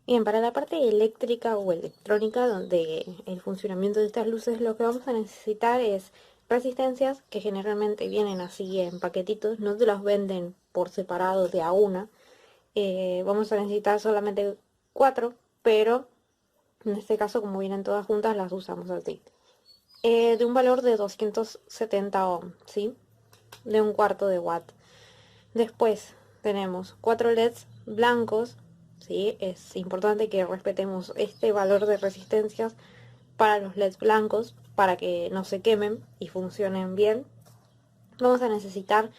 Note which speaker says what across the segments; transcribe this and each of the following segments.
Speaker 1: Bien, para la parte eléctrica o electrónica, donde el funcionamiento de estas luces, lo que vamos a necesitar es resistencias que generalmente vienen así en paquetitos, no te las venden por separado de a una. Vamos a necesitar solamente 4, pero en este caso, como vienen todas juntas, las usamos así. De un valor de 270 ohm, ¿sí? De un cuarto de watt. Después tenemos 4 LEDs blancos, ¿sí? Es importante que respetemos este valor de resistencias para los LEDs blancos, para que no se quemen y funcionen bien. Vamos a necesitar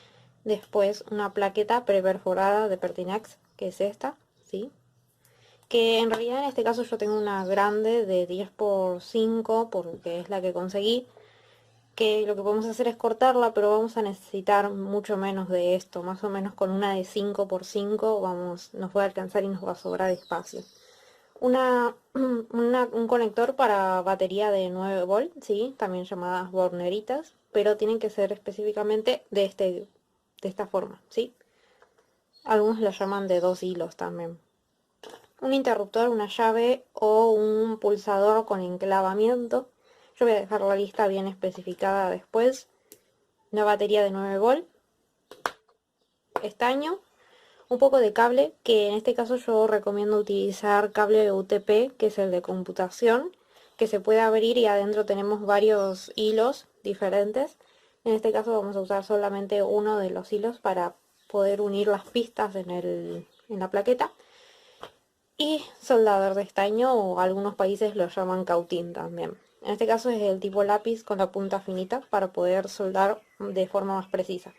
Speaker 1: después una plaqueta preperforada de Pertinax, que es esta, ¿sí? Que en realidad en este caso yo tengo una grande de 10 por 5 porque es la que conseguí, que lo que podemos hacer es cortarla, pero vamos a necesitar mucho menos de esto, más o menos con una de 5 por 5 nos va a alcanzar y nos va a sobrar espacio. Un conector para batería de 9 volt, ¿sí? También llamadas borneritas, pero tienen que ser específicamente de esta forma, ¿sí? Algunos la llaman de 2 hilos también. Un interruptor, una llave o un pulsador con enclavamiento. Yo voy a dejar la lista bien especificada después. Una batería de 9 volt, estaño, un poco de cable, que en este caso yo recomiendo utilizar cable UTP, que es el de computación, que se puede abrir y adentro tenemos varios hilos diferentes. En este caso vamos a usar solamente uno de los hilos para poder unir las pistas en la plaqueta. Y soldador de estaño, o algunos países lo llaman cautín también. En este caso es el tipo lápiz con la punta finita para poder soldar de forma más precisa.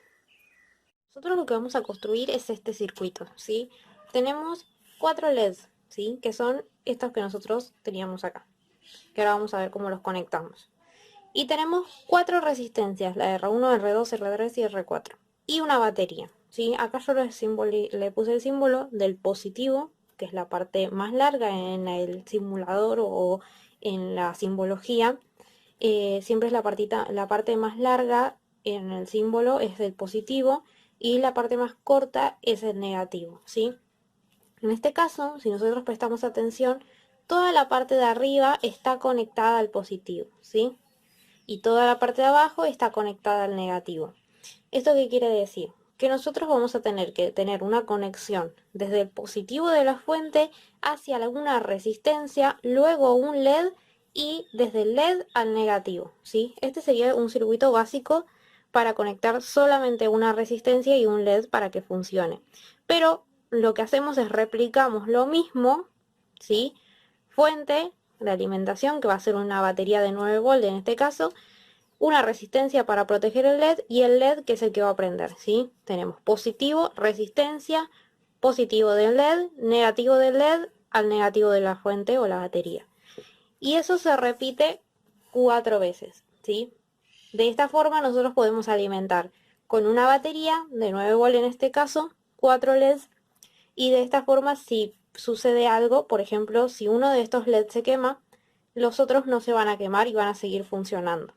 Speaker 1: Nosotros lo que vamos a construir es este circuito, ¿sí? Tenemos 4 LEDs, ¿sí? Que son estos que nosotros teníamos acá. Que ahora vamos a ver cómo los conectamos. Y tenemos 4 resistencias, la R1, R2, R3 y R4. Y una batería, ¿sí? Acá yo le puse el símbolo del positivo, que es la parte más larga en el simulador o en la simbología. Siempre es la parte más larga en el símbolo es el positivo y la parte más corta es el negativo, ¿sí? En este caso, si nosotros prestamos atención, toda la parte de arriba está conectada al positivo, ¿sí? Y toda la parte de abajo está conectada al negativo. ¿Esto qué quiere decir? Que nosotros vamos a tener que tener una conexión desde el positivo de la fuente hacia alguna resistencia, luego un LED y desde el LED al negativo, ¿sí? Este sería un circuito básico para conectar solamente una resistencia y un LED para que funcione. Pero lo que hacemos es replicamos lo mismo, ¿sí? Fuente de alimentación, que va a ser una batería de 9 volt en este caso, una resistencia para proteger el LED y el LED que es el que va a prender, ¿sí? Tenemos positivo, resistencia, positivo del LED al negativo de la fuente o la batería. Y eso se repite 4 veces, ¿sí? De esta forma nosotros podemos alimentar con una batería de 9 volt en este caso, 4 LEDs, y de esta forma si sucede algo, por ejemplo, si uno de estos LEDs se quema, los otros no se van a quemar y van a seguir funcionando.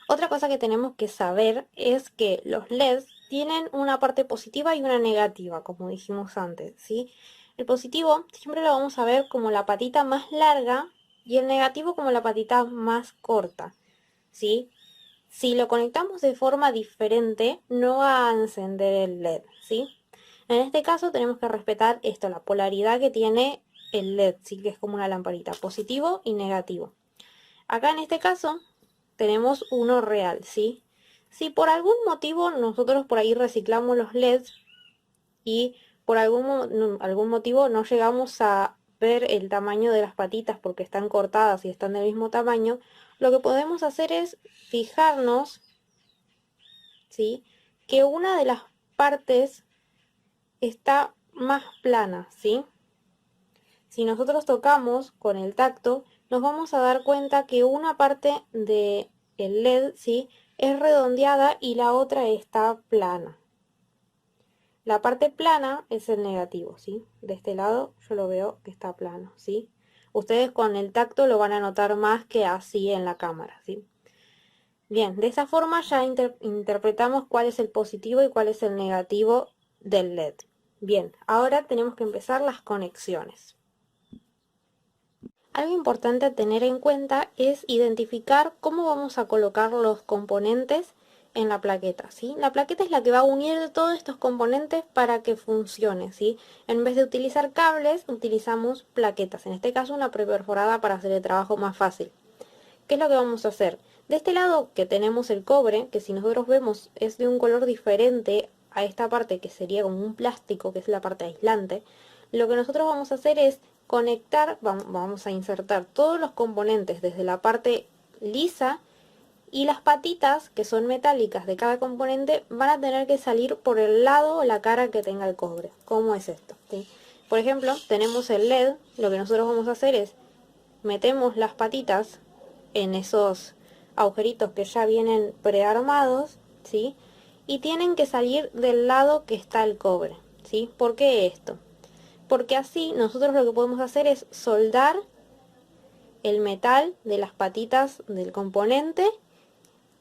Speaker 1: Otra cosa que tenemos que saber es que los LEDs tienen una parte positiva y una negativa, como dijimos antes, ¿sí? El positivo siempre lo vamos a ver como la patita más larga y el negativo como la patita más corta, ¿sí? Si lo conectamos de forma diferente, no va a encender el LED, ¿sí? En este caso tenemos que respetar esto, la polaridad que tiene el LED, ¿sí? Que es como una lamparita, positivo y negativo. Acá en este caso tenemos uno real, ¿sí? Si por algún motivo nosotros por ahí reciclamos los LEDs y por algún motivo no llegamos a ver el tamaño de las patitas porque están cortadas y están del mismo tamaño, lo que podemos hacer es fijarnos, ¿sí? Que una de las partes está más plana, ¿sí? Si nosotros tocamos con el tacto, nos vamos a dar cuenta que una parte del LED, ¿sí? Es redondeada y la otra está plana. La parte plana es el negativo, ¿sí? De este lado yo lo veo que está plano, ¿sí? Ustedes con el tacto lo van a notar más que así en la cámara, ¿sí? Bien, de esa forma ya interpretamos cuál es el positivo y cuál es el negativo del LED. Bien, ahora tenemos que empezar las conexiones. Algo importante a tener en cuenta es identificar cómo vamos a colocar los componentes en la plaqueta, ¿sí? La plaqueta es la que va a unir todos estos componentes para que funcione, ¿sí? En vez de utilizar cables, utilizamos plaquetas. En este caso, una preperforada para hacer el trabajo más fácil. ¿Qué es lo que vamos a hacer? De este lado que tenemos el cobre, que si nosotros vemos es de un color diferente a esta parte que sería como un plástico, que es la parte aislante, lo que nosotros vamos a hacer es conectar, vamos a insertar todos los componentes desde la parte lisa y las patitas, que son metálicas de cada componente, van a tener que salir por el lado o la cara que tenga el cobre. ¿Cómo es esto? ¿Sí? Por ejemplo, tenemos el LED, lo que nosotros vamos a hacer es metemos las patitas en esos agujeritos que ya vienen prearmados, ¿sí? Y tienen que salir del lado que está el cobre, ¿sí? ¿Por qué esto? Porque así nosotros lo que podemos hacer es soldar el metal de las patitas del componente,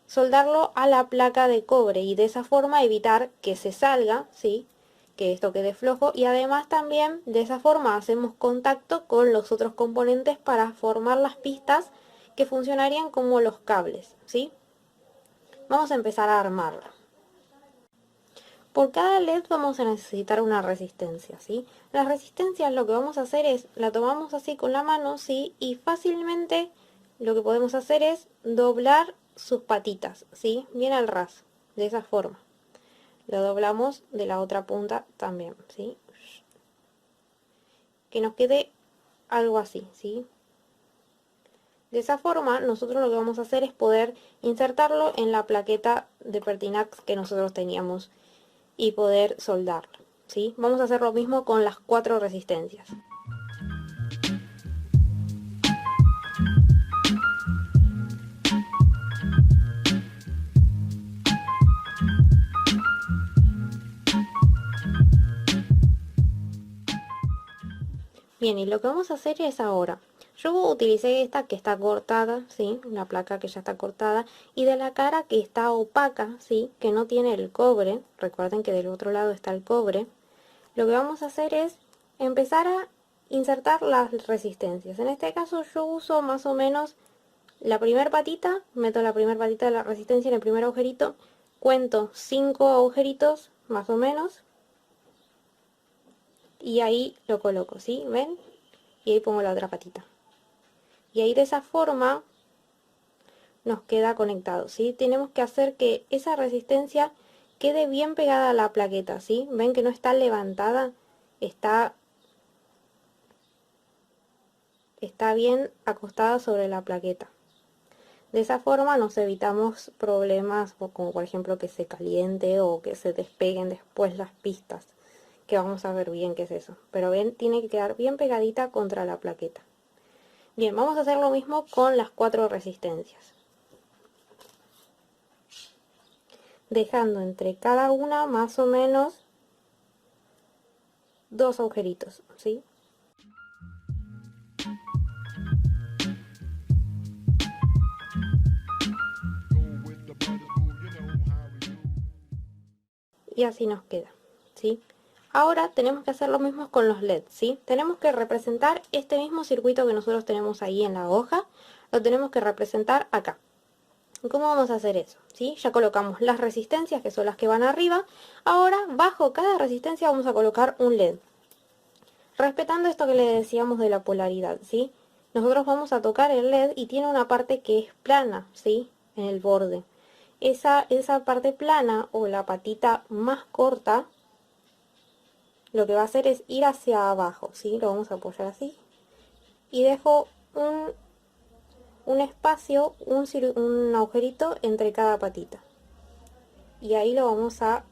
Speaker 1: soldarlo a la placa de cobre y de esa forma evitar que se salga, ¿sí? Que esto quede flojo, y además también de esa forma hacemos contacto con los otros componentes para formar las pistas que funcionarían como los cables, ¿sí? Vamos a empezar a armarla. Por cada LED vamos a necesitar una resistencia, ¿sí? Las resistencias lo que vamos a hacer es, la tomamos así con la mano, ¿sí? Y fácilmente lo que podemos hacer es doblar sus patitas, ¿sí? Bien al ras, de esa forma. Lo doblamos de la otra punta también, ¿sí? Que nos quede algo así, ¿sí? De esa forma, nosotros lo que vamos a hacer es poder insertarlo en la plaqueta de Pertinax que nosotros teníamos y poder soldarlo, ¿sí? Vamos a hacer lo mismo con las 4 resistencias. Bien, y lo que vamos a hacer es ahora, yo utilicé esta que está cortada, ¿sí? La placa que ya está cortada, y de la cara que está opaca, ¿sí? Que no tiene el cobre, recuerden que del otro lado está el cobre. Lo que vamos a hacer es empezar a insertar las resistencias. En este caso yo uso más o menos la primera patita, meto la primera patita de la resistencia en el primer agujerito, cuento 5 agujeritos más o menos, y ahí lo coloco, ¿sí? ¿Ven? Y ahí pongo la otra patita. Y ahí de esa forma nos queda conectado, ¿sí? Tenemos que hacer que esa resistencia quede bien pegada a la plaqueta, ¿sí? ¿Ven que no está levantada? Está bien acostada sobre la plaqueta. De esa forma nos evitamos problemas como por ejemplo que se caliente o que se despeguen después las pistas, que vamos a ver bien qué es eso. Pero ven, tiene que quedar bien pegadita contra la plaqueta. Bien, vamos a hacer lo mismo con las 4 resistencias, dejando entre cada una más o menos 2 agujeritos, ¿sí? Y así nos queda, ¿sí? Ahora tenemos que hacer lo mismo con los LEDs, ¿sí? Tenemos que representar este mismo circuito que nosotros tenemos ahí en la hoja, lo tenemos que representar acá. ¿Cómo vamos a hacer eso? ¿Sí? Ya colocamos las resistencias, que son las que van arriba. Ahora, bajo cada resistencia vamos a colocar un LED. Respetando esto que le decíamos de la polaridad, ¿sí? Nosotros vamos a tocar el LED y tiene una parte que es plana, ¿sí? En el borde. Esa parte plana o la patita más corta, lo que va a hacer es ir hacia abajo, ¿sí? Lo vamos a apoyar así. Y dejo un espacio, un agujerito entre cada patita. Y ahí lo vamos a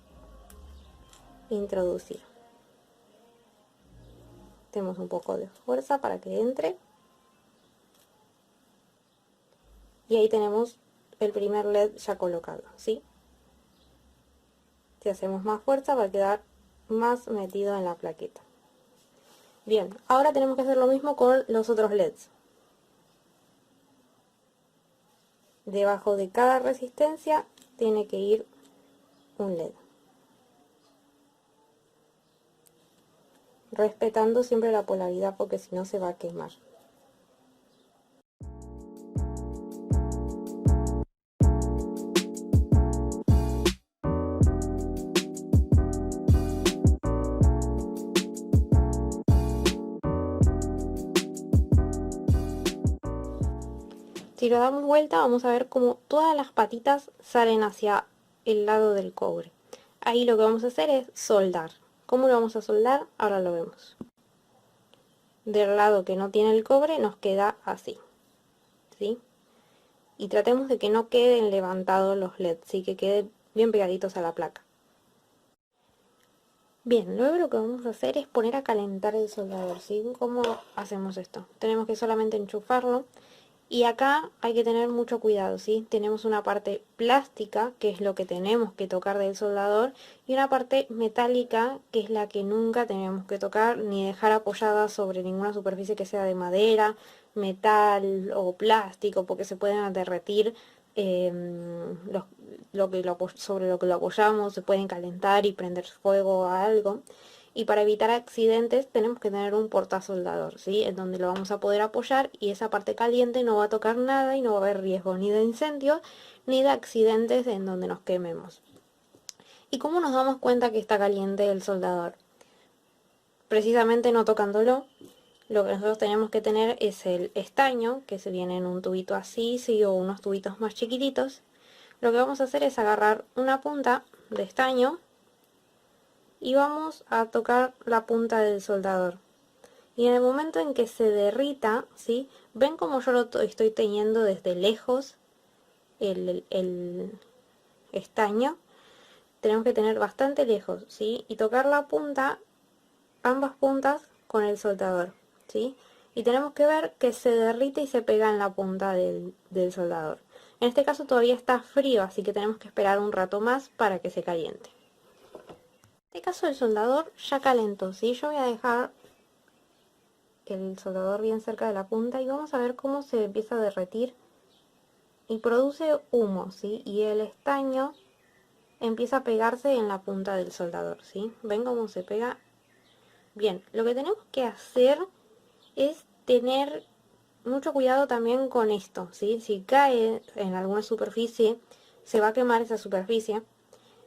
Speaker 1: introducir. Tenemos un poco de fuerza para que entre. Y ahí tenemos el primer LED ya colocado, ¿sí? Si hacemos más fuerza va a quedar más metido en la plaqueta. Bien, ahora tenemos que hacer lo mismo con los otros LEDs. Debajo de cada resistencia tiene que ir un LED. respetando siempre la polaridad porque si no se va a quemar. Si lo damos vuelta vamos a ver cómo todas las patitas salen hacia el lado del cobre. Ahí lo que vamos a hacer es soldar. ¿Cómo lo vamos a soldar? Ahora lo vemos. Del lado que no tiene el cobre nos queda así, ¿sí? Y tratemos de que no queden levantados los LEDs, ¿sí? Que queden bien pegaditos a la placa. Bien, luego lo que vamos a hacer es poner a calentar el soldador, ¿sí? ¿Cómo hacemos esto? Tenemos que solamente enchufarlo. Y acá hay que tener mucho cuidado, ¿sí? Tenemos una parte plástica, que es lo que tenemos que tocar del soldador, y una parte metálica, que es la que nunca tenemos que tocar ni dejar apoyada sobre ninguna superficie que sea de madera, metal o plástico, porque se pueden derretir sobre lo que lo apoyamos, se pueden calentar y prender fuego a algo. Y para evitar accidentes tenemos que tener un portasoldador, ¿sí? En donde lo vamos a poder apoyar y esa parte caliente no va a tocar nada y no va a haber riesgo ni de incendios ni de accidentes en donde nos quememos. ¿Y cómo nos damos cuenta que está caliente el soldador? Precisamente no tocándolo. Lo que nosotros tenemos que tener es el estaño, que se viene en un tubito así, ¿sí? O unos tubitos más chiquititos. Lo que vamos a hacer es agarrar una punta de estaño y vamos a tocar la punta del soldador. Y en el momento en que se derrita, ¿sí? ¿Ven como yo lo estoy teniendo desde lejos el estaño? Tenemos que tener bastante lejos, ¿sí? Y tocar la punta, ambas puntas, con el soldador, ¿sí? Y tenemos que ver que se derrite y se pega en la punta del soldador. En este caso todavía está frío, así que tenemos que esperar un rato más para que se caliente. En este caso el soldador ya calentó, ¿sí? Yo voy a dejar el soldador bien cerca de la punta y vamos a ver cómo se empieza a derretir y produce humo, ¿sí? Y el estaño empieza a pegarse en la punta del soldador, ¿sí? ¿Ven cómo se pega? Bien, lo que tenemos que hacer es tener mucho cuidado también con esto, ¿sí? Si cae en alguna superficie, se va a quemar esa superficie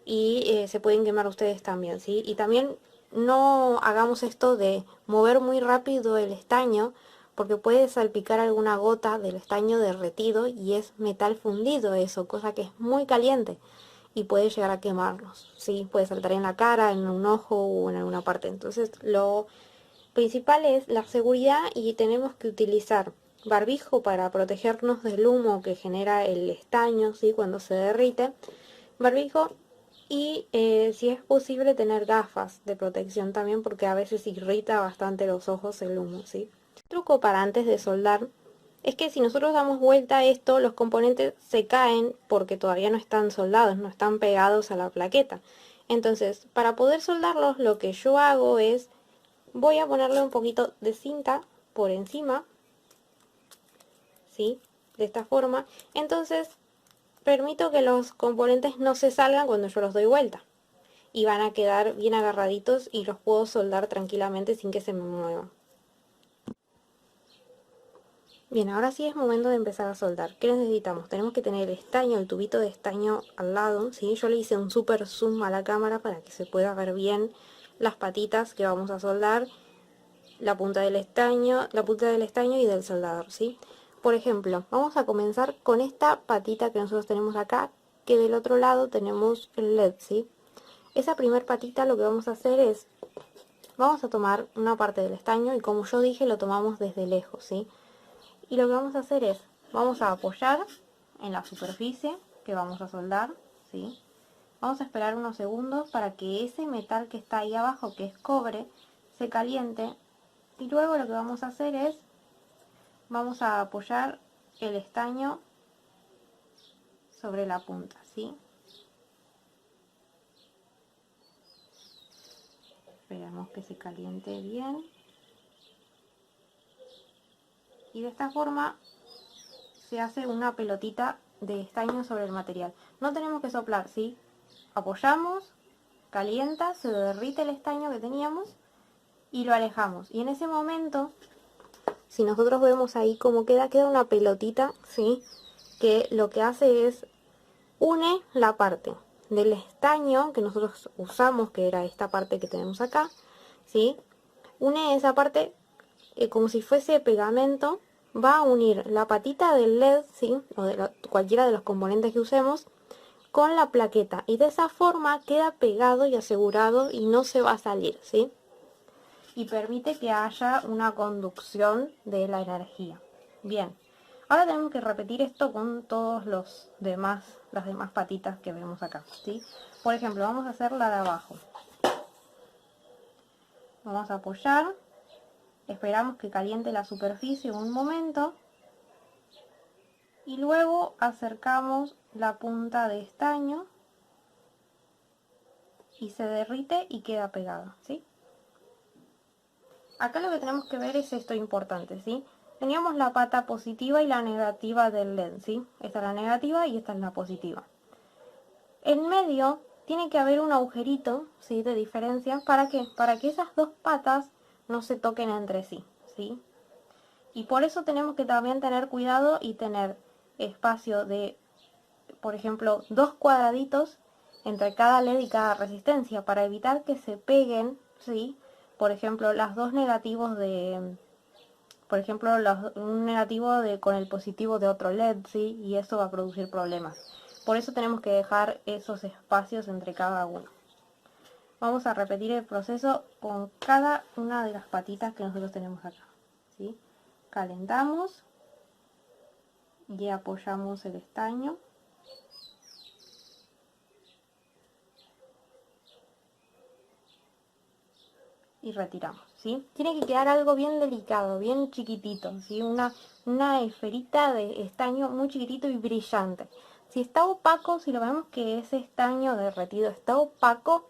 Speaker 1: y se pueden quemar ustedes también, ¿sí? Y también no hagamos esto de mover muy rápido el estaño porque puede salpicar alguna gota del estaño derretido y es metal fundido eso, cosa que es muy caliente y puede llegar a quemarnos, ¿sí? Puede saltar en la cara, en un ojo o en alguna parte. Entonces lo principal es la seguridad y tenemos que utilizar barbijo para protegernos del humo que genera el estaño, ¿sí? Cuando se derrite. Barbijo y si es posible tener gafas de protección también porque a veces irrita bastante los ojos el humo, ¿sí? Truco para antes de soldar es que si nosotros damos vuelta a esto, los componentes se caen porque todavía no están soldados, no están pegados a la plaqueta. Entonces, para poder soldarlos, lo que yo hago es, voy a ponerle un poquito de cinta por encima, ¿sí? De esta forma. Entonces, permito que los componentes no se salgan cuando yo los doy vuelta. Y van a quedar bien agarraditos y los puedo soldar tranquilamente sin que se me muevan. Bien, ahora sí es momento de empezar a soldar. ¿Qué necesitamos? Tenemos que tener el estaño, el tubito de estaño al lado, ¿sí? Yo le hice un super zoom a la cámara para que se pueda ver bien las patitas que vamos a soldar, la punta del estaño y del soldador, ¿sí? Por ejemplo, vamos a comenzar con esta patita que nosotros tenemos acá, que del otro lado tenemos el LED, ¿sí? Esa primer patita lo que vamos a hacer es, vamos a tomar una parte del estaño y como yo dije lo tomamos desde lejos, ¿sí? Y lo que vamos a hacer es, vamos a apoyar en la superficie que vamos a soldar, ¿sí? Vamos a esperar unos segundos para que ese metal que está ahí abajo, que es cobre, se caliente. Y luego lo que vamos a hacer es, vamos a apoyar el estaño sobre la punta, ¿sí? Esperamos que se caliente bien. Y de esta forma se hace una pelotita de estaño sobre el material. No tenemos que soplar, ¿sí? Apoyamos, calienta, se derrite el estaño que teníamos y lo alejamos. Y en ese momento, si nosotros vemos ahí cómo queda una pelotita, ¿sí? Que lo que hace es une la parte del estaño que nosotros usamos, que era esta parte que tenemos acá, ¿sí? Une esa parte como si fuese pegamento, va a unir la patita del LED, ¿sí? O de cualquiera de los componentes que usemos, con la plaqueta. Y de esa forma queda pegado y asegurado y no se va a salir, ¿sí? Y permite que haya una conducción de la energía. Bien, ahora tenemos que repetir esto con todos las demás patitas que vemos acá, ¿sí? Por ejemplo, vamos a hacer la de abajo. Vamos a apoyar, esperamos que caliente la superficie un momento y luego acercamos la punta de estaño y se derrite y queda pegada, ¿sí? Acá lo que tenemos que ver es esto importante, ¿sí? Teníamos la pata positiva y la negativa del LED, ¿sí? Esta es la negativa y esta es la positiva. En medio tiene que haber un agujerito, ¿sí? De diferencia. ¿Para qué? Para que esas dos patas no se toquen entre sí, ¿sí? Y por eso tenemos que también tener cuidado y tener espacio de, por ejemplo, 2 cuadraditos entre cada LED y cada resistencia para evitar que se peguen, ¿sí? Por ejemplo, las dos negativos de, por ejemplo, un negativo con el positivo de otro LED, ¿sí? Y eso va a producir problemas. Por eso tenemos que dejar esos espacios entre cada uno. Vamos a repetir el proceso con cada una de las patitas que nosotros tenemos acá, ¿sí? Calentamos y apoyamos el estaño. Y retiramos, ¿sí? Tiene que quedar algo bien delicado, bien chiquitito, ¿sí? Una esferita de estaño muy chiquitito y brillante. Si está opaco, si lo vemos que ese estaño derretido está opaco,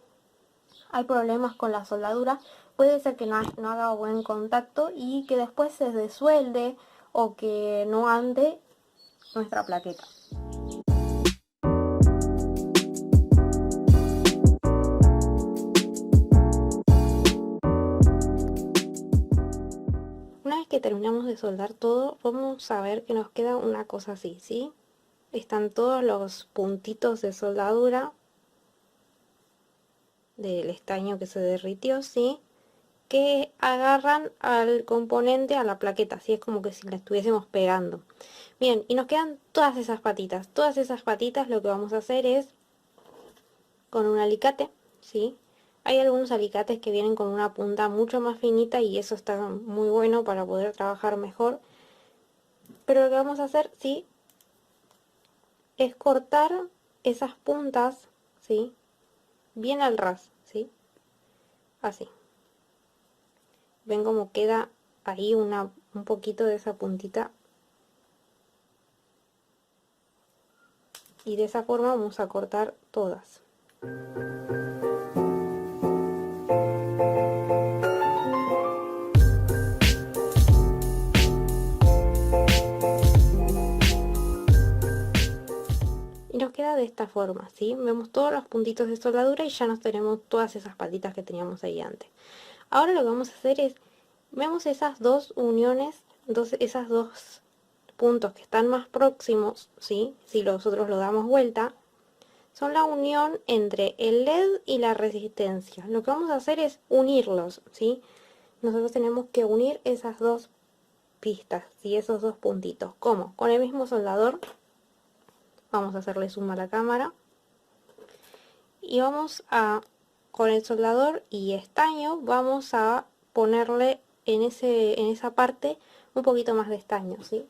Speaker 1: hay problemas con la soldadura. Puede ser que no haga buen contacto y que después se desuelde o que no ande nuestra plaqueta. Una vez que terminamos de soldar todo, vamos a ver que nos queda una cosa así, ¿sí? Están todos los puntitos de soldadura del estaño que se derritió, ¿sí? Que agarran al componente, a la plaqueta, así es como que si la estuviésemos pegando. Bien, y nos quedan todas esas patitas. Todas esas patitas lo que vamos a hacer es, con un alicate, ¿sí? Hay algunos alicates que vienen con una punta mucho más finita y eso está muy bueno para poder trabajar mejor. Pero lo que vamos a hacer, ¿sí? Es cortar esas puntas, ¿sí? Bien al ras, ¿sí? Así. Ven cómo queda ahí un poquito de esa puntita. Y de esa forma vamos a cortar todas. Y nos queda de esta forma, ¿sí? Vemos todos los puntitos de soldadura y ya nos tenemos todas esas patitas que teníamos ahí antes. Ahora lo que vamos a hacer es, vemos esas dos uniones, esas dos puntos que están más próximos, ¿sí? Si nosotros lo damos vuelta, son la unión entre el LED y la resistencia. Lo que vamos a hacer es unirlos, ¿sí? Nosotros tenemos que unir esas dos pistas, ¿sí? Esos dos puntitos. ¿Cómo? Con el mismo soldador. Vamos a hacerle zoom a la cámara. Y vamos a, con el soldador y estaño, vamos a ponerle en esa parte un poquito más de estaño, ¿sí?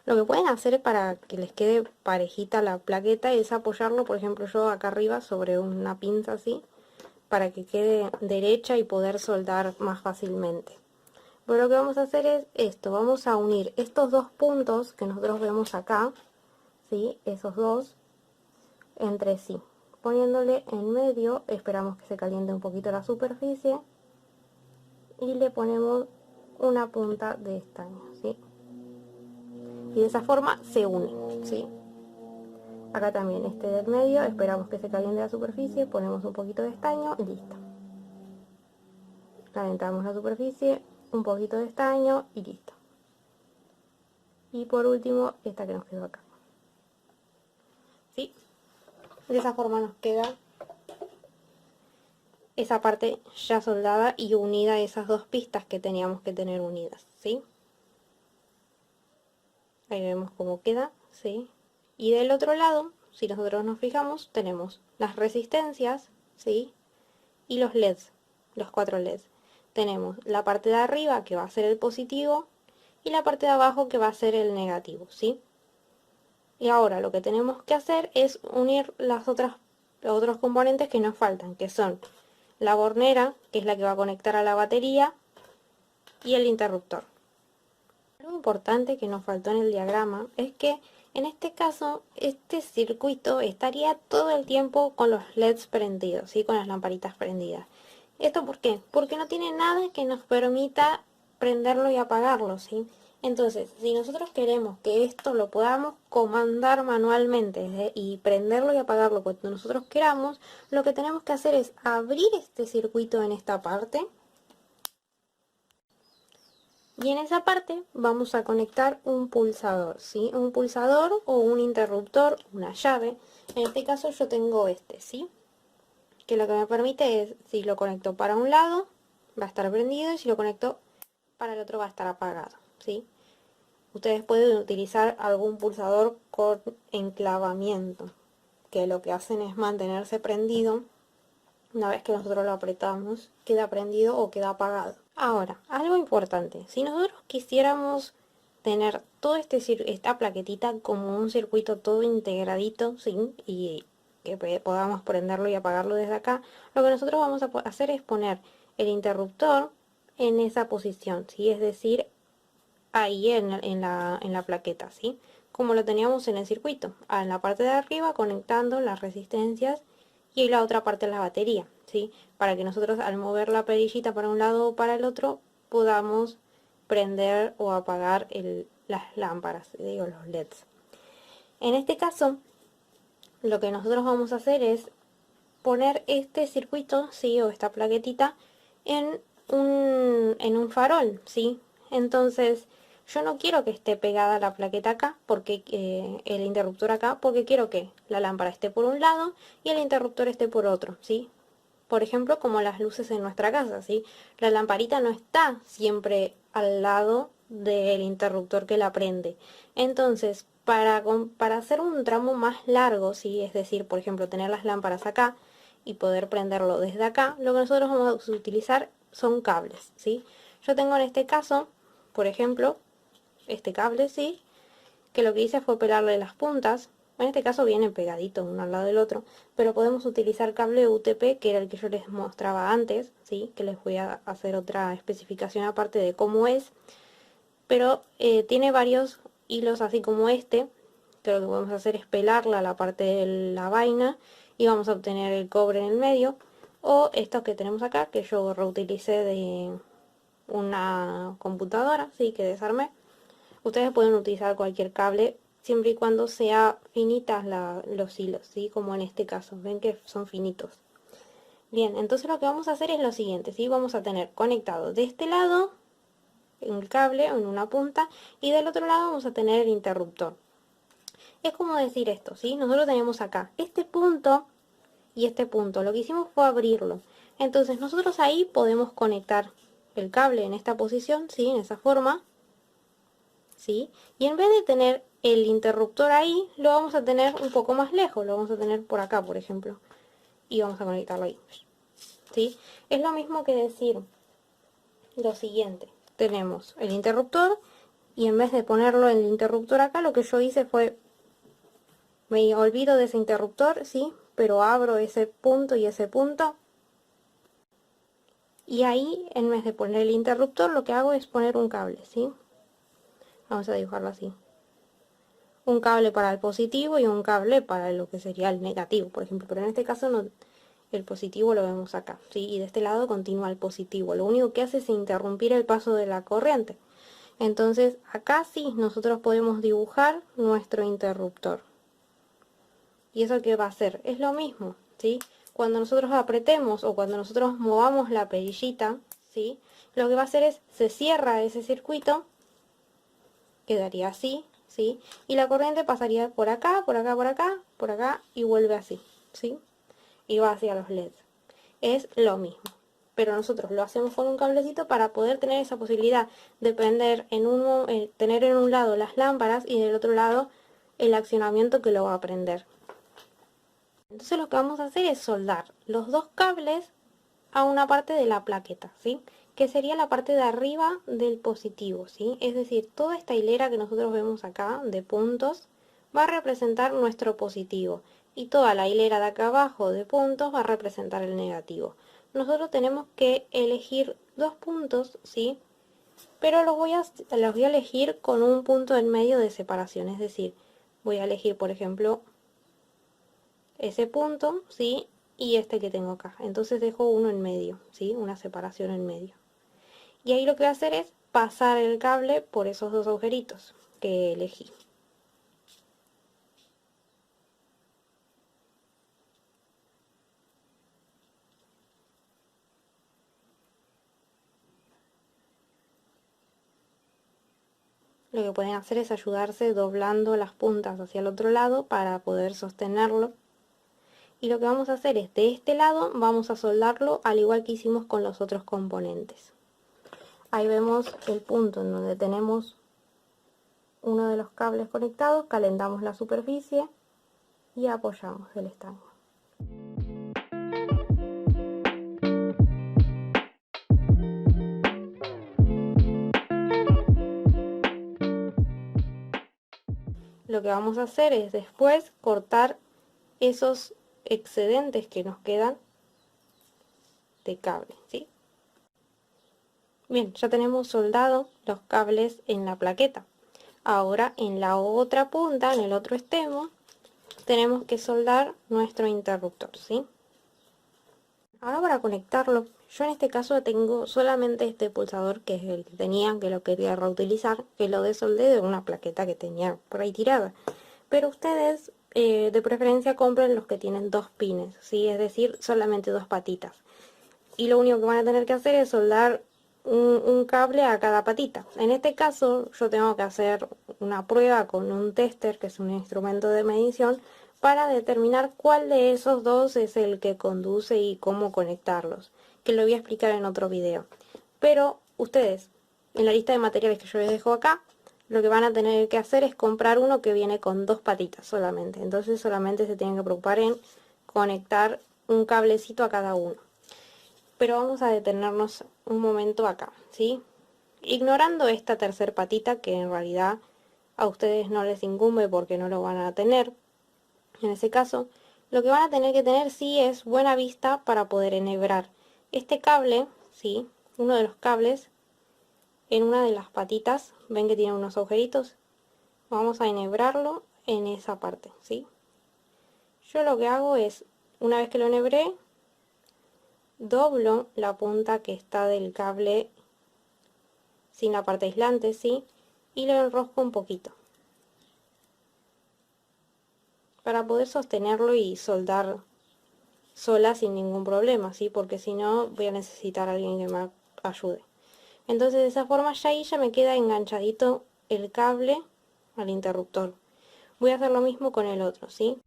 Speaker 1: Lo que pueden hacer para que les quede parejita la plaqueta es apoyarlo, por ejemplo yo acá arriba sobre una pinza así, para que quede derecha y poder soldar más fácilmente. Pero lo que vamos a hacer es esto, vamos a unir estos dos puntos que nosotros vemos acá, ¿sí? Esos dos entre sí, poniéndole en medio, esperamos que se caliente un poquito la superficie y le ponemos una punta de estaño, ¿sí? Y de esa forma se une, ¿sí? Acá también este del medio, esperamos que se caliente la superficie, ponemos un poquito de estaño y listo. calentamos la superficie, un poquito de estaño y listo. Y por último, esta que nos quedó acá. ¿Sí? De esa forma nos queda esa parte ya soldada y unida a esas dos pistas que teníamos que tener unidas, ¿sí? Ahí vemos cómo queda, ¿sí? Y del otro lado, si nosotros nos fijamos, tenemos las resistencias, ¿sí? Y los LEDs, los 4 LEDs. Tenemos la parte de arriba que va a ser el positivo y la parte de abajo que va a ser el negativo, ¿sí? Y ahora lo que tenemos que hacer es unir los otros componentes que nos faltan, que son la bornera, que es la que va a conectar a la batería, y el interruptor. Lo importante que nos faltó en el diagrama es que en este caso este circuito estaría todo el tiempo con los LEDs prendidos, ¿sí? Con las lamparitas prendidas. ¿Esto por qué? Porque no tiene nada que nos permita prenderlo y apagarlo, ¿sí? Entonces, si nosotros queremos que esto lo podamos comandar manualmente y prenderlo y apagarlo cuando nosotros queramos, lo que tenemos que hacer es abrir este circuito en esta parte. Y en esa parte vamos a conectar un pulsador, ¿sí? Un pulsador o un interruptor, una llave. En este caso yo tengo este, ¿sí? Que lo que me permite es, si lo conecto para un lado, va a estar prendido, y si lo conecto para el otro va a estar apagado, ¿sí? Ustedes pueden utilizar algún pulsador con enclavamiento, que lo que hacen es mantenerse prendido. Una vez que nosotros lo apretamos, queda prendido o queda apagado. Ahora, algo importante, si nosotros quisiéramos tener todo esta plaquetita como un circuito todo integradito, ¿sí? Y que podamos prenderlo y apagarlo desde acá, lo que nosotros vamos a hacer es poner el interruptor en esa posición, ¿sí? Es decir, ahí en la plaqueta, ¿sí? Como lo teníamos en el circuito, en la parte de arriba conectando las resistencias y la otra parte la batería, ¿sí? Para que nosotros al mover la perillita para un lado o para el otro podamos prender o apagar las lámparas, digo los LEDs. En este caso, lo que nosotros vamos a hacer es poner este circuito, ¿sí? O esta plaquetita en un farol, ¿sí? Entonces, yo no quiero que esté pegada la plaqueta acá, porque el interruptor acá, porque quiero que la lámpara esté por un lado y el interruptor esté por otro, ¿sí? Por ejemplo, como las luces en nuestra casa, ¿sí? La lamparita no está siempre al lado del interruptor que la prende. Entonces, para hacer un tramo más largo, ¿sí? Es decir, por ejemplo, tener las lámparas acá y poder prenderlo desde acá, lo que nosotros vamos a utilizar son cables, ¿sí? Yo tengo en este caso, por ejemplo, este cable, ¿sí? Que lo que hice fue pelarle las puntas. En este caso vienen pegaditos uno al lado del otro, pero podemos utilizar cable UTP, que era el que yo les mostraba antes, ¿sí? Que les voy a hacer otra especificación aparte de cómo es, pero tiene varios hilos así como este, que lo que podemos hacer es pelarla a la parte de la vaina y vamos a obtener el cobre en el medio, o estos que tenemos acá, que yo reutilicé de una computadora, ¿sí? Que desarmé. Ustedes pueden utilizar cualquier cable siempre y cuando sea finitas los hilos, ¿sí? Como en este caso, ven que son finitos. Bien, entonces lo que vamos a hacer es lo siguiente, ¿sí? Vamos a tener conectado de este lado un cable en una punta y del otro lado vamos a tener el interruptor. Es como decir esto, ¿sí? Nosotros tenemos acá este punto y este punto. Lo que hicimos fue abrirlo. Entonces nosotros ahí podemos conectar el cable en esta posición, ¿sí? En esa forma, ¿sí? Y en vez de tener el interruptor ahí, lo vamos a tener un poco más lejos, lo vamos a tener por acá, por ejemplo, y vamos a conectarlo ahí, ¿sí? Es lo mismo que decir lo siguiente, tenemos el interruptor y en vez de ponerlo el interruptor acá, lo que yo hice fue, me olvido de ese interruptor, ¿sí? Pero abro ese punto y ese punto, y ahí en vez de poner el interruptor, lo que hago es poner un cable, ¿sí? Vamos a dibujarlo así. Un cable para el positivo y un cable para lo que sería el negativo, por ejemplo, pero en este caso no, el positivo lo vemos acá, ¿sí? Y de este lado continúa el positivo, lo único que hace es interrumpir el paso de la corriente. Entonces acá sí nosotros podemos dibujar nuestro interruptor. ¿Y eso qué va a hacer? Es lo mismo, ¿sí? Cuando nosotros apretemos o cuando nosotros movamos la perillita, ¿sí? Lo que va a hacer es, se cierra ese circuito, quedaría así, ¿sí? Y la corriente pasaría por acá, por acá, por acá, por acá, y vuelve así, ¿sí? Y va hacia los LEDs. Es lo mismo, pero nosotros lo hacemos con un cablecito para poder tener esa posibilidad de prender tener en un lado las lámparas y del otro lado el accionamiento que lo va a prender. Entonces lo que vamos a hacer es soldar los dos cables a una parte de la plaqueta, ¿sí? Que sería la parte de arriba del positivo, ¿sí? Es decir, toda esta hilera que nosotros vemos acá de puntos va a representar nuestro positivo y toda la hilera de acá abajo de puntos va a representar el negativo. Nosotros tenemos que elegir dos puntos, ¿sí? Pero los voy a elegir con un punto en medio de separación, es decir, voy a elegir, por ejemplo, ese punto, ¿sí? Y este que tengo acá. Entonces dejo uno en medio, ¿sí? Una separación en medio. Y ahí lo que voy a hacer es pasar el cable por esos dos agujeritos que elegí. Lo que pueden hacer es ayudarse doblando las puntas hacia el otro lado para poder sostenerlo. Y lo que vamos a hacer es, de este lado, vamos a soldarlo al igual que hicimos con los otros componentes. Ahí vemos el punto en donde tenemos uno de los cables conectados, calentamos la superficie y apoyamos el estaño. Lo que vamos a hacer es después cortar esos excedentes que nos quedan de cable, ¿sí? Bien, ya tenemos soldado los cables en la plaqueta. Ahora en la otra punta, en el otro extremo, tenemos que soldar nuestro interruptor, ¿sí? Ahora para conectarlo, yo en este caso tengo solamente este pulsador que es el que tenía, que lo quería reutilizar, que lo desoldé de una plaqueta que tenía por ahí tirada. Pero ustedes de preferencia compren los que tienen dos pines, ¿sí? Es decir, solamente dos patitas. Y lo único que van a tener que hacer es soldar un cable a cada patita. En este caso yo tengo que hacer una prueba con un tester, que es un instrumento de medición, para determinar cuál de esos dos es el que conduce y cómo conectarlos, que lo voy a explicar en otro video. Pero ustedes, en la lista de materiales que yo les dejo acá, lo que van a tener que hacer es comprar uno que viene con dos patitas solamente. Entonces solamente se tienen que preocupar en conectar un cablecito a cada uno. Pero vamos a detenernos un momento acá, ¿sí? Ignorando esta tercer patita, que en realidad a ustedes no les incumbe porque no lo van a tener. En ese caso, lo que van a tener que tener sí es buena vista para poder enhebrar este cable, ¿sí? Uno de los cables en una de las patitas, ven que tiene unos agujeritos, vamos a enhebrarlo en esa parte, ¿sí? Yo lo que hago es, una vez que lo enhebré, doblo la punta que está del cable sin la parte aislante, ¿sí? Y lo enrosco un poquito para poder sostenerlo y soldar sola sin ningún problema, ¿sí? Porque si no voy a necesitar a alguien que me ayude. Entonces de esa forma ya ahí ya me queda enganchadito el cable al interruptor. Voy a hacer lo mismo con el otro, ¿sí?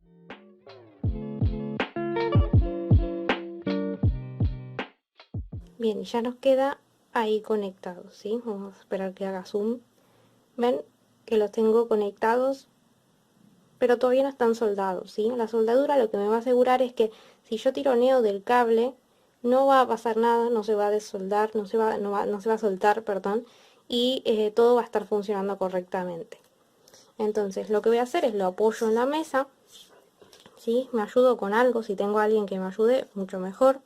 Speaker 1: Bien, ya nos queda ahí conectado, ¿sí? Vamos a esperar que haga zoom. Ven que los tengo conectados, pero todavía no están soldados, ¿sí? La soldadura lo que me va a asegurar es que si yo tironeo del cable, no va a pasar nada, no se va a desoldar, no se va a soltar, perdón, y todo va a estar funcionando correctamente. Entonces lo que voy a hacer es lo apoyo en la mesa, ¿sí? Me ayudo con algo, si tengo a alguien que me ayude, mucho mejor.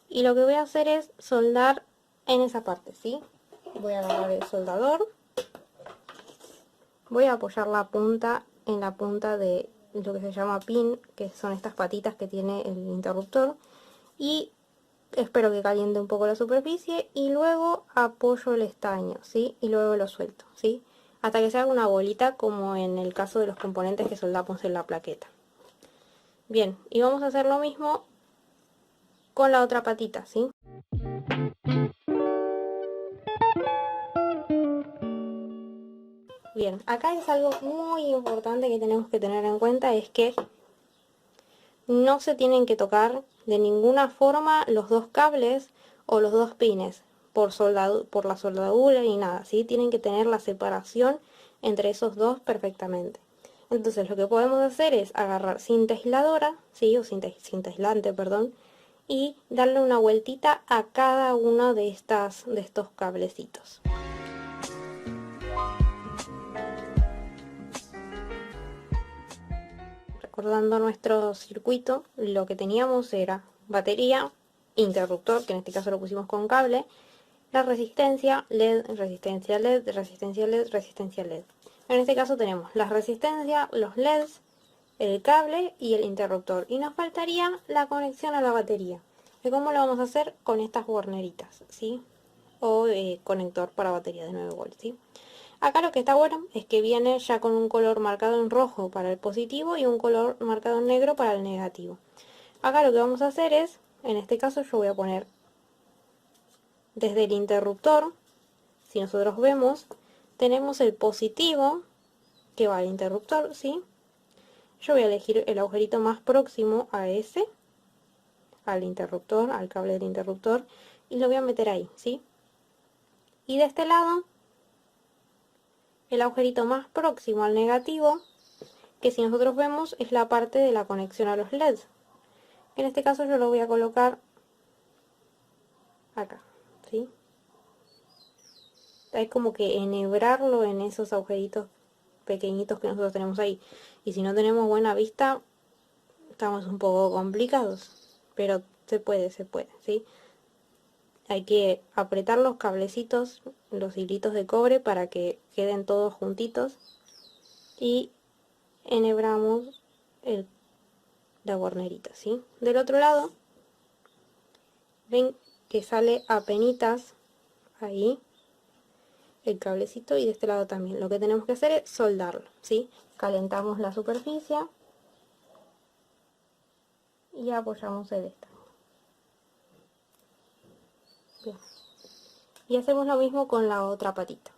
Speaker 1: Y lo que voy a hacer es soldar en esa parte, ¿sí? Voy a agarrar el soldador, voy a apoyar la punta en la punta de lo que se llama pin, que son estas patitas que tiene el interruptor, y espero que caliente un poco la superficie y luego apoyo el estaño, ¿sí? Y luego lo suelto, ¿sí? Hasta que se haga una bolita, como en el caso de los componentes que soldamos en la plaqueta. Bien, y vamos a hacer lo mismo con la otra patita, ¿sí? Bien, acá es algo muy importante que tenemos que tener en cuenta, es que no se tienen que tocar de ninguna forma los dos cables o los dos pines por la soldadura ni nada, ¿sí? Tienen que tener la separación entre esos dos perfectamente. Entonces lo que podemos hacer es agarrar cinta aisladora, ¿sí? O cinta aislante, perdón, y darle una vueltita a cada uno de estos cablecitos. Recordando nuestro circuito, lo que teníamos era batería, interruptor, que en este caso lo pusimos con cable, la resistencia, LED, resistencia LED, resistencia LED, resistencia LED. En este caso tenemos la resistencia, los LEDs, el cable y el interruptor. Y nos faltaría la conexión a la batería. ¿Y cómo lo vamos a hacer? Con estas guarneritas, ¿sí? O conector para batería de 9 volts, ¿sí? Acá lo que está bueno es que viene ya con un color marcado en rojo para el positivo y un color marcado en negro para el negativo. Acá lo que vamos a hacer es, en este caso yo voy a poner desde el interruptor, si nosotros vemos, tenemos el positivo que va al interruptor, ¿sí? Yo voy a elegir el agujerito más próximo a ese, al interruptor, al cable del interruptor, y lo voy a meter ahí, ¿sí? Y de este lado, el agujerito más próximo al negativo, que si nosotros vemos es la parte de la conexión a los LEDs. En este caso yo lo voy a colocar acá, ¿sí? Hay como que enhebrarlo en esos agujeritos pequeñitos que nosotros tenemos ahí. Y si no tenemos buena vista, estamos un poco complicados. Pero se puede, ¿sí? Hay que apretar los cablecitos, los hilitos de cobre para que queden todos juntitos. Y enhebramos la guarnerita, ¿sí? Del otro lado, ven que sale apenitas ahí el cablecito, y de este lado también. Lo que tenemos que hacer es soldarlo, ¿sí? Calentamos la superficie y apoyamos el esta. Bien. Y hacemos lo mismo con la otra patita.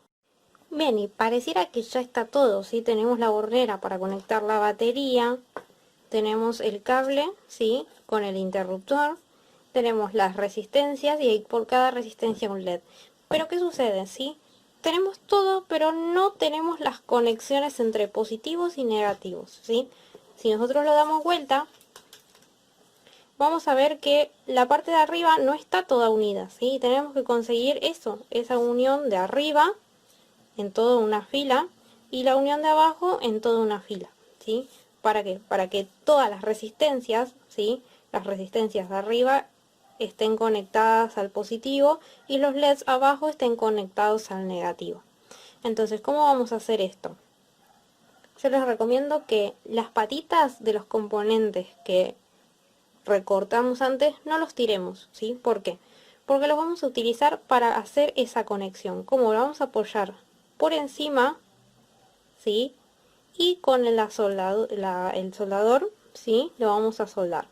Speaker 1: Bien, y pareciera que ya está todo, ¿sí? Tenemos la bornera para conectar la batería, tenemos el cable, ¿sí? Con el interruptor, tenemos las resistencias y por cada resistencia un LED. Pero ¿qué sucede? ¿Sí? Tenemos todo, pero no tenemos las conexiones entre positivos y negativos, ¿sí? Si nosotros lo damos vuelta, vamos a ver que la parte de arriba no está toda unida, ¿sí? Tenemos que conseguir eso, esa unión de arriba en toda una fila y la unión de abajo en toda una fila, ¿sí? ¿Para qué? Para que todas las resistencias, ¿sí? Las resistencias de arriba estén conectadas al positivo y los LEDs abajo estén conectados al negativo. Entonces, ¿cómo vamos a hacer esto? Yo les recomiendo que las patitas de los componentes que recortamos antes no los tiremos, ¿sí? ¿Por qué? Porque los vamos a utilizar para hacer esa conexión. ¿Cómo? Lo vamos a apoyar por encima, ¿sí? Y con el soldador, ¿sí? Lo vamos a soldar.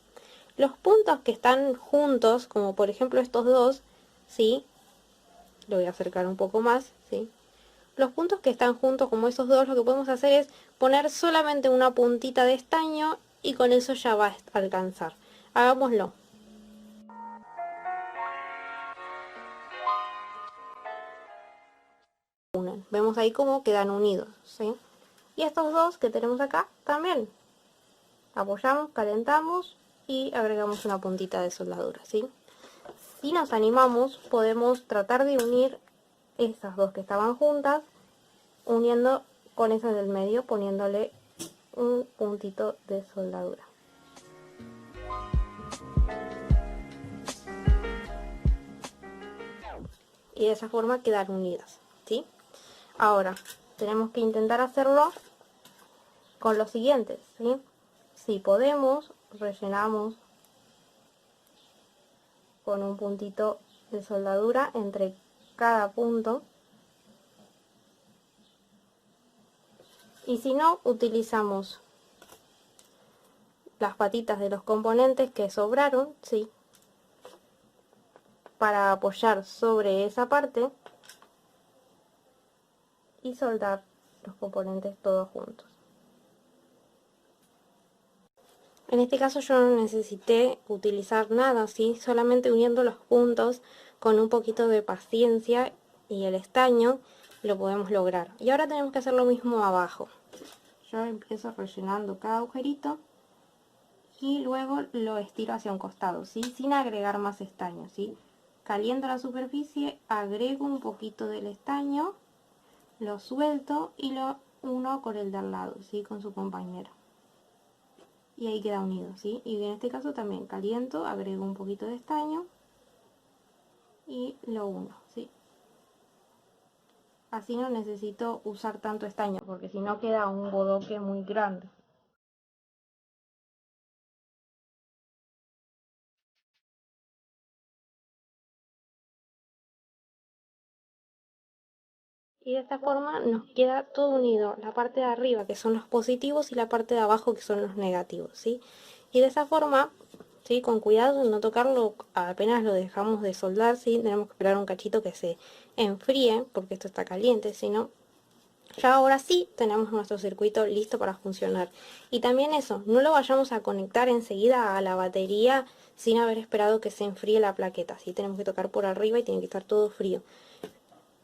Speaker 1: Los puntos que están juntos, como por ejemplo estos dos, ¿sí? Lo voy a acercar un poco más, ¿sí? Los puntos que están juntos, como esos dos, lo que podemos hacer es poner solamente una puntita de estaño y con eso ya va a alcanzar. Hagámoslo. Vemos ahí cómo quedan unidos, ¿sí? Y estos dos que tenemos acá también. Apoyamos, calentamos y agregamos una puntita de soldadura, ¿sí? Si nos animamos, podemos tratar de unir estas dos que estaban juntas, uniendo con esa del medio, poniéndole un puntito de soldadura. Y de esa forma quedar unidas, ¿sí? Ahora, tenemos que intentar hacerlo con los siguientes, ¿sí? Si podemos, rellenamos con un puntito de soldadura entre cada punto. Y si no, utilizamos las patitas de los componentes que sobraron, ¿sí? Para apoyar sobre esa parte y soldar los componentes todos juntos. En este caso yo no necesité utilizar nada, ¿sí? Solamente uniendo los puntos con un poquito de paciencia y el estaño lo podemos lograr. Y ahora tenemos que hacer lo mismo abajo. Yo empiezo rellenando cada agujerito y luego lo estiro hacia un costado, ¿sí? Sin agregar más estaño, ¿sí? Caliento la superficie, agrego un poquito del estaño, lo suelto y lo uno con el de al lado, ¿sí? Con su compañero. Y ahí queda unido, ¿sí? Y en este caso también caliento, agrego un poquito de estaño y lo uno, ¿sí? Así no necesito usar tanto estaño, porque si no queda un bodoque muy grande. Y de esta forma nos queda todo unido, la parte de arriba que son los positivos y la parte de abajo que son los negativos, ¿sí? Y de esa forma, ¿sí? Con cuidado de no tocarlo, apenas lo dejamos de soldar, ¿sí? Tenemos que esperar un cachito que se enfríe, porque esto está caliente, si no, ya ahora sí tenemos nuestro circuito listo para funcionar. Y también eso, no lo vayamos a conectar enseguida a la batería sin haber esperado que se enfríe la plaqueta, ¿sí? Tenemos que tocar por arriba y tiene que estar todo frío,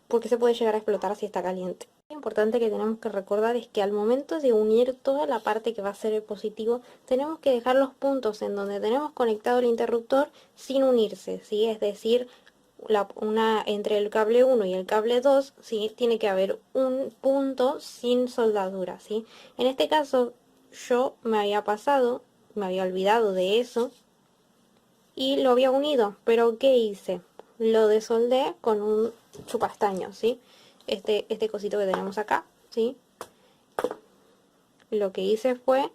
Speaker 1: porque se puede llegar a explotar si está caliente. Lo importante que tenemos que recordar es que al momento de unir toda la parte que va a ser el positivo, tenemos que dejar los puntos en donde tenemos conectado el interruptor sin unirse, ¿sí? Es decir, entre el cable 1 y el cable 2, ¿sí? Tiene que haber un punto sin soldadura, ¿sí? En este caso yo me había olvidado de eso y lo había unido, pero ¿qué hice? Lo desoldé con un chupastaño, ¿sí? Este cosito que tenemos acá, ¿sí? Lo que hice fue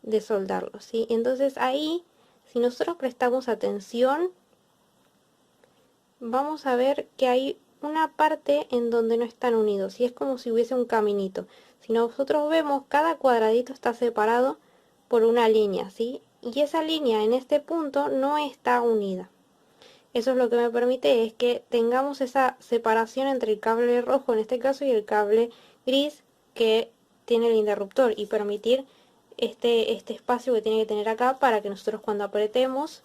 Speaker 1: desoldarlo, ¿sí? Entonces ahí, si nosotros prestamos atención, vamos a ver que hay una parte en donde no están unidos, y es como si hubiese un caminito. Si nosotros vemos, cada cuadradito está separado por una línea, ¿sí? Y esa línea en este punto no está unida. Eso es lo que me permite es que tengamos esa separación entre el cable rojo en este caso y el cable gris que tiene el interruptor, y permitir este espacio que tiene que tener acá para que nosotros cuando apretemos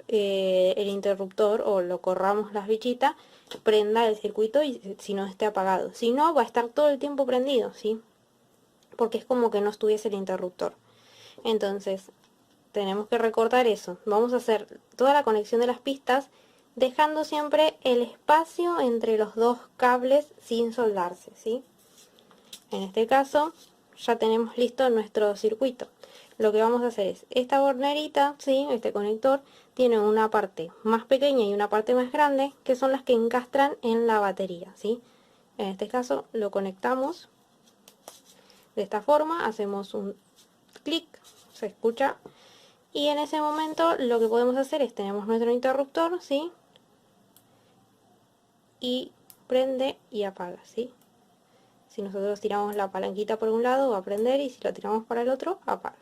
Speaker 1: el interruptor o lo corramos las bichitas, prenda el circuito y si no esté apagado. Si no, va a estar todo el tiempo prendido, ¿sí? Porque es como que no estuviese el interruptor. Entonces, tenemos que recordar eso. Vamos a hacer toda la conexión de las pistas dejando siempre el espacio entre los dos cables sin soldarse, ¿sí? En este caso ya tenemos listo nuestro circuito. Lo que vamos a hacer es, esta bornerita, ¿sí? Este conector tiene una parte más pequeña y una parte más grande, que son las que encastran en la batería, ¿sí? En este caso lo conectamos de esta forma, hacemos un clic, se escucha, y en ese momento lo que podemos hacer es, tenemos nuestro interruptor, ¿sí? Y prende y apaga, ¿sí? Si nosotros tiramos la palanquita por un lado va a prender, y si lo tiramos para el otro, apaga.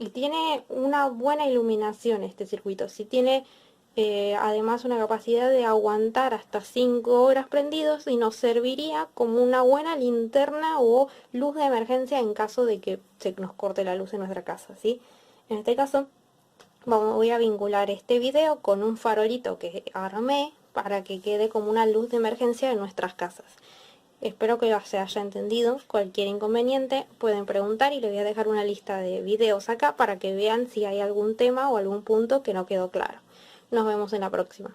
Speaker 1: Y tiene una buena iluminación este circuito. Sí tiene además una capacidad de aguantar hasta 5 horas prendidos, y nos serviría como una buena linterna o luz de emergencia en caso de que se nos corte la luz en nuestra casa, ¿sí? En este caso voy a vincular este video con un farolito que armé para que quede como una luz de emergencia en nuestras casas. Espero que se haya entendido. Cualquier inconveniente pueden preguntar, y les voy a dejar una lista de videos acá para que vean si hay algún tema o algún punto que no quedó claro. Nos vemos en la próxima.